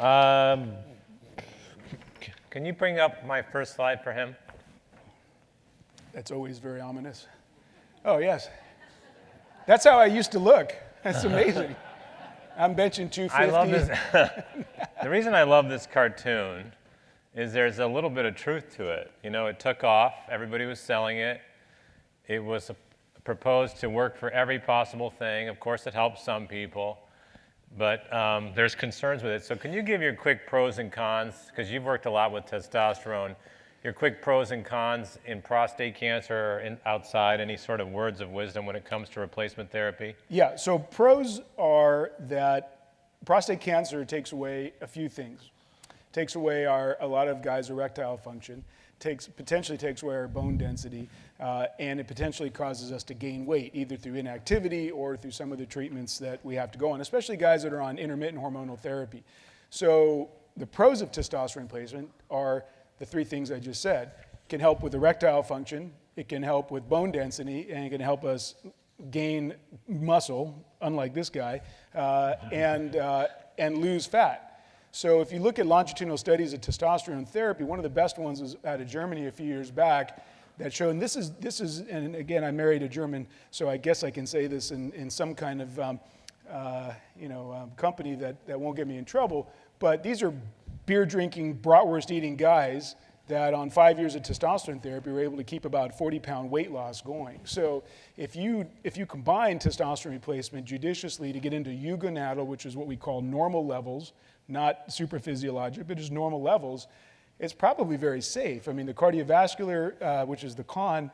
Um, can you bring up my first slide for him? That's always very ominous. Oh, yes. That's how I used to look. That's amazing. I'm benching 250. I love this. The reason I love this cartoon is there's a little bit of truth to it. You know, it took off. Everybody was selling it. It was proposed to work for every possible thing. Of course, it helps some people. But there's concerns with it. So can you give your quick pros and cons? Because you've worked a lot with testosterone. Your quick pros and cons in prostate cancer or outside, any sort of words of wisdom when it comes to replacement therapy? Yeah, so pros are that prostate cancer takes away a few things. Takes away a lot of guys' erectile function, potentially takes away our bone density, and it potentially causes us to gain weight, either through inactivity or through some of the treatments that we have to go on, especially guys that are on intermittent hormonal therapy. So the pros of testosterone replacement are the three things I just said. It can help with erectile function, it can help with bone density, and it can help us gain muscle, unlike this guy, and lose fat. So if you look at longitudinal studies of testosterone therapy, one of the best ones was out of Germany a few years back that showed, and this is, and again, I married a German, so I guess I can say this in some kind of company that won't get me in trouble, but these are beer-drinking, bratwurst-eating guys that on 5 years of testosterone therapy were able to keep about 40-pound weight loss going. So if you combine testosterone replacement judiciously to get into eugonadal, which is what we call normal levels, not super physiologic, but just normal levels, it's probably very safe. I mean, the cardiovascular, which is the con,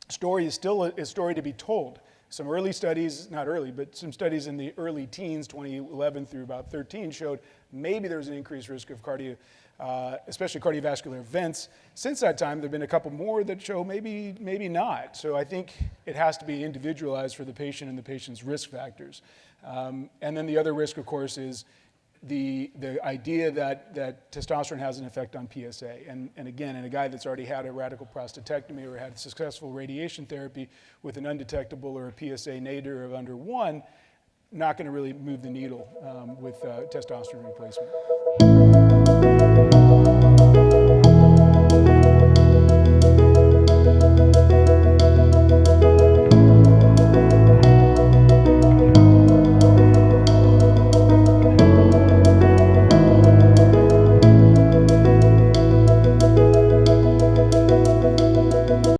story is still a story to be told. Some early studies, not early, but some studies in the early teens, 2011 through about 13, showed maybe there's an increased risk of especially cardiovascular events. Since that time, there have been a couple more that show maybe not. So I think it has to be individualized for the patient and the patient's risk factors. And then the other risk, of course, is the idea that testosterone has an effect on PSA. And again, in a guy that's already had a radical prostatectomy or had successful radiation therapy with an undetectable or a PSA nadir of under 1, not going to really move the needle with testosterone replacement.